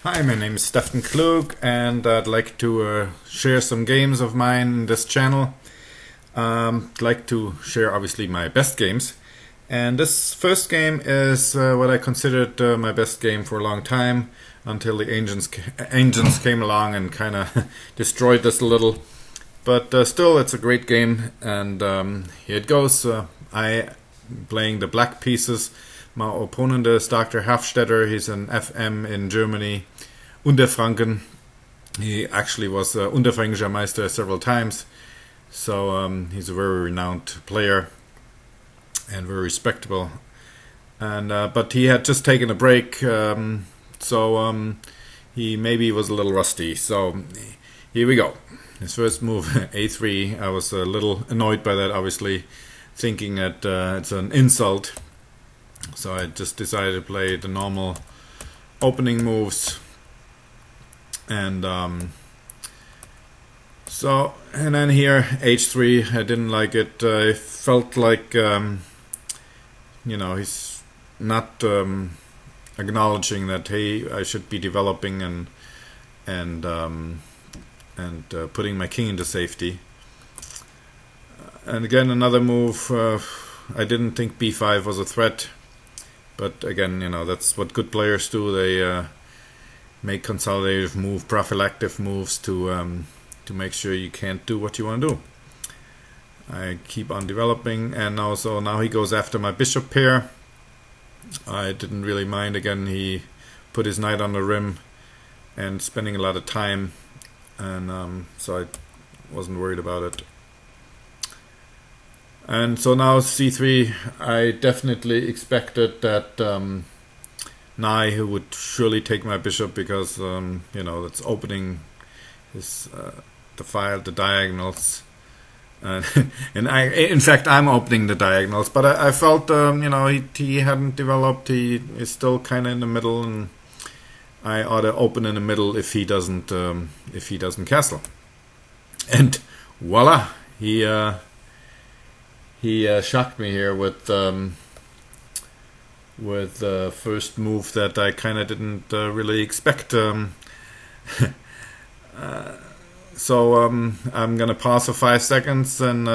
Hi, my name is Stefan Klug, and I'd like to share some games of mine in this channel. I'd like to share, obviously, my best games. And this first game is what I considered my best game for a long time, until the Ancients came along and kind of destroyed this a little. But still, it's a great game, and here it goes. I playing the black pieces. My opponent is Dr. Hofstaetter. He's an FM in Germany, Unterfranken. He actually was Unterfränkischer Meister several times, so he's a very renowned player and very respectable. And but he had just taken a break, so he maybe was a little rusty. So here we go. His first move, a3. I was a little annoyed by that, obviously, thinking that it's an insult. So I just decided to play the normal opening moves, and then here h3. I didn't like it. I felt like he's not acknowledging that, hey, I should be developing and putting my king into safety. And again, another move. I didn't think b5 was a threat. But again, that's what good players do. They make consolidative move, prophylactic moves to make sure you can't do what you want to do. I keep on developing, and also now he goes after my bishop pair. I didn't really mind. Again, he put his knight on the rim and spending a lot of time, and so I wasn't worried about it. And so now c3, I definitely expected that Nai would surely take my bishop, because that's opening his the diagonals, and in fact I'm opening the diagonals. But I felt he hadn't developed. He is still kind of in the middle, and I ought to open in the middle if he doesn't castle. And voila, he shocked me here with the first move that I kind of didn't really expect. So I'm gonna pause for 5 seconds and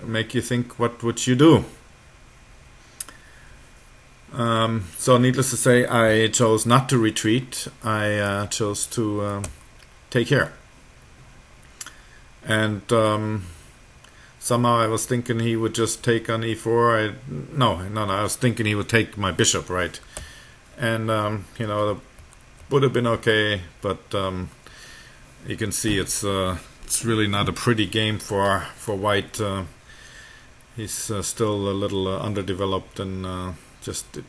make you think, what would you do? So needless to say, I chose not to retreat. I chose to take here. And somehow I was thinking he would just take on e4. No, I was thinking he would take my bishop, right? And that would have been okay, but you can see it's really not a pretty game for white. He's still a little underdeveloped, and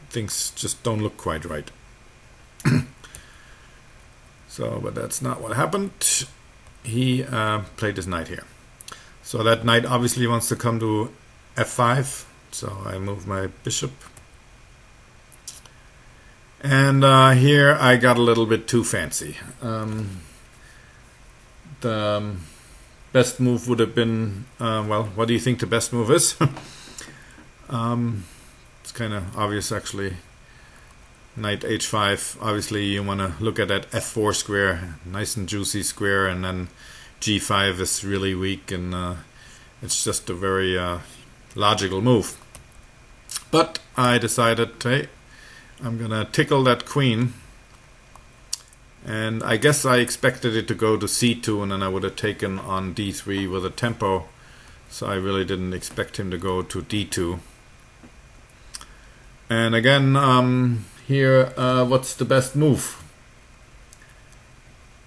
things just don't look quite right. But that's not what happened. He played his knight here. So that knight obviously wants to come to f5, so I move my bishop. And here I got a little bit too fancy. The best move would have been, what do you think the best move is? It's kind of obvious, actually. Knight h5, obviously you want to look at that f4 square, nice and juicy square, and then g5 is really weak, and it's just a very logical move. But I decided, hey, I'm gonna tickle that queen, and I guess I expected it to go to c2, and then I would have taken on d3 with a tempo, so I really didn't expect him to go to d2. And again, here, what's the best move?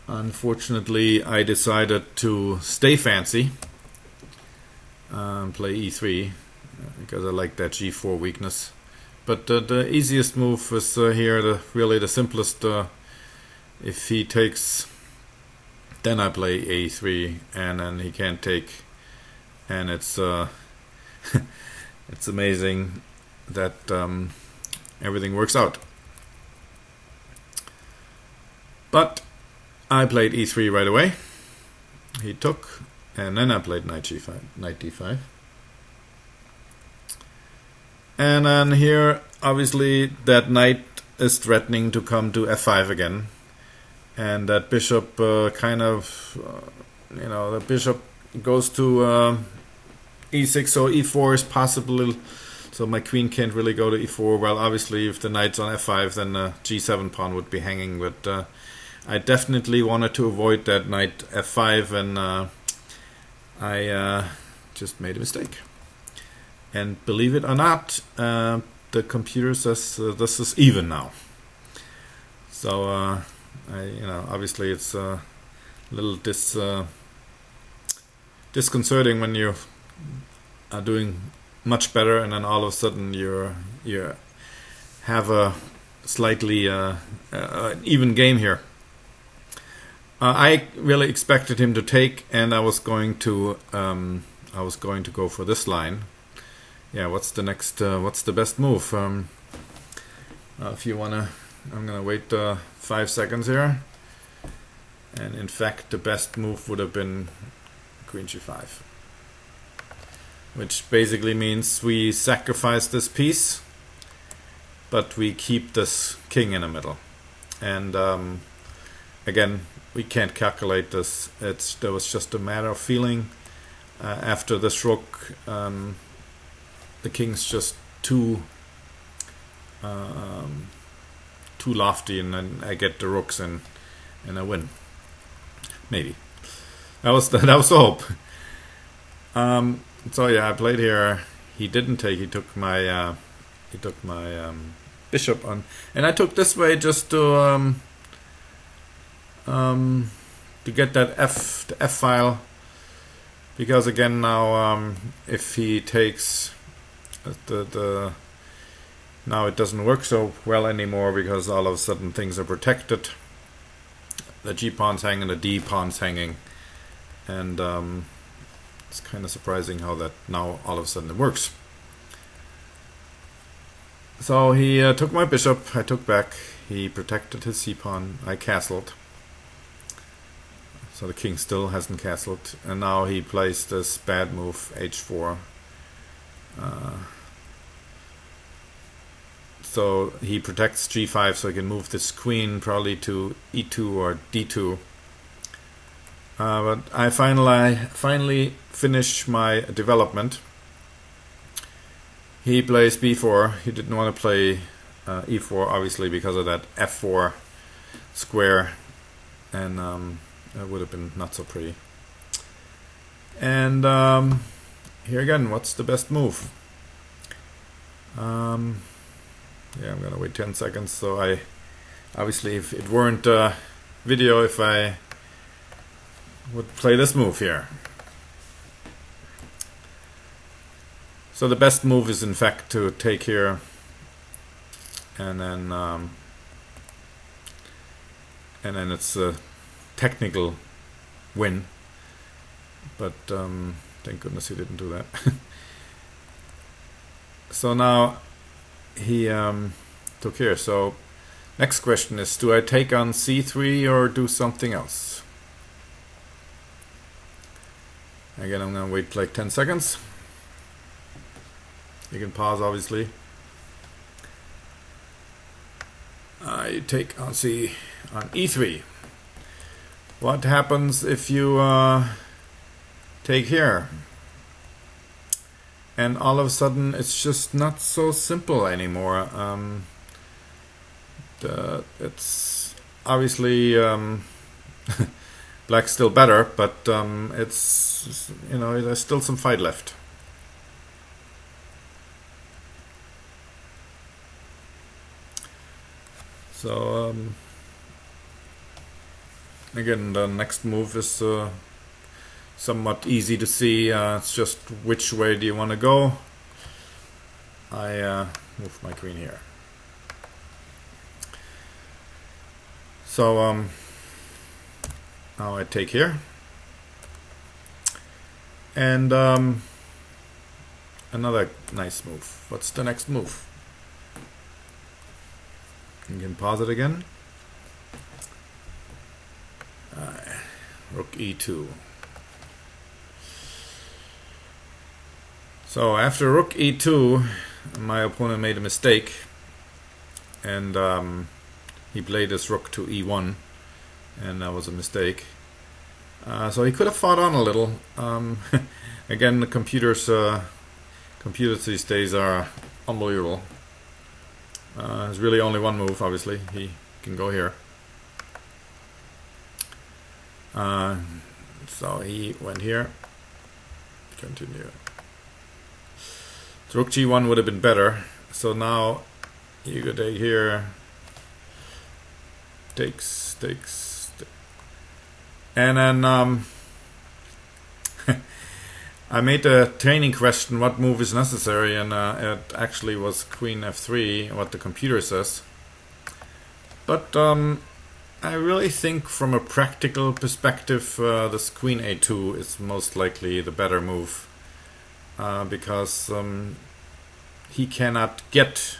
Unfortunately, I decided to stay fancy, play e3, because I like that g4 weakness. But the easiest move is here, really the simplest. If he takes, then I play a3, and then he can't take, and it's it's amazing that everything works out. But I played e3 right away. He took, and then I played knight g5, knight d5. And then here, obviously, that knight is threatening to come to f5 again. and that bishop the bishop goes to e6, so e4 is possible. So my queen can't really go to e4. Well, obviously, if the knight's on f5, then the g7 pawn would be hanging. But I definitely wanted to avoid that knight f5, and I just made a mistake. And believe it or not, the computer says this is even now. So obviously it's a little disconcerting when you are doing much better, and then all of a sudden you have a slightly even game here. I really expected him to take, and I was going to go for this line. Yeah, what's the next? What's the best move? If you wanna, I'm gonna wait 5 seconds here. And in fact, the best move would have been queen g5, which basically means we sacrifice this piece, but we keep this king in the middle. And again, we can't calculate this. There was just a matter of feeling. After this rook, the king's just too lofty, and then I get the rooks and I win. Maybe that was the hope. So yeah, I played here. He didn't take. He took my bishop on, and I took this way just to get that f file, because again now if he takes now it doesn't work so well anymore, because all of a sudden things are protected. The g pawn's hanging, the d pawn's hanging, and it's kind of surprising how that now all of a sudden it works. So he took my bishop, I took back, he protected his c pawn, I castled. So the king still hasn't castled, and now he plays this bad move, h4. So he protects g5, so he can move this queen probably to e2 or d2. But I finally finish my development. He plays b4. He didn't want to play e4, obviously, because of that f4 square, and that would have been not so pretty. And here again, what's the best move? Yeah, I'm gonna wait 10 seconds. So I obviously, if it weren't video, if I would play this move here. So the best move is in fact to take here, and then it's a technical win. But thank goodness he didn't do that. So now he took here. So next question is, do I take on c3 or do something else? Again, I'm going to wait like 10 seconds. You can pause, obviously. I take on e3. What happens if you take here? And all of a sudden, it's just not so simple anymore. It's obviously black's still better, but it's, you know, there's still some fight left. So again, the next move is somewhat easy to see. It's just which way do you want to go. I move my queen here. So now I take here, and another nice move. What's the next move? You can pause it again. Rook e2. So after rook e2, my opponent made a mistake, and he played his rook to e1, and that was a mistake. So he could have fought on a little. Again, the computers these days are unbelievable. There's really only one move, obviously. He can go here. So he went here. Continue. So rook g1 would have been better. So now you could take here. Takes. And then I made a training question, what move is necessary, and it actually was queen f3, what the computer says. But I really think from a practical perspective, this queen a2 is most likely the better move, because he cannot get...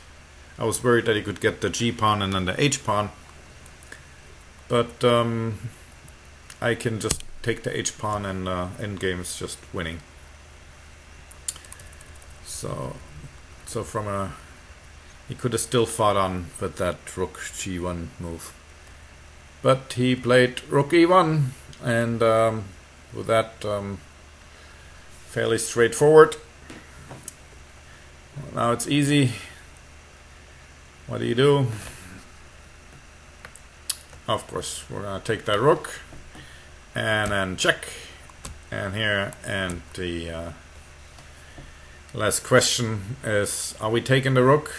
I was worried that he could get the g pawn and then the h pawn, but I can just take the h pawn, and endgame is just winning. So from a... he could have still fought on with that rook g1 move. But he played rook e1, and with that, fairly straightforward. Now it's easy. What do? Of course, we're gonna take that rook, and then check, and here, and the last question is, are we taking the rook?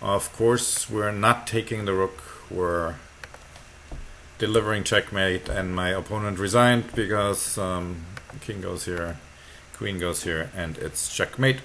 Of course, we're not taking the rook. We're delivering checkmate, and my opponent resigned because king goes here, queen goes here, and it's checkmate.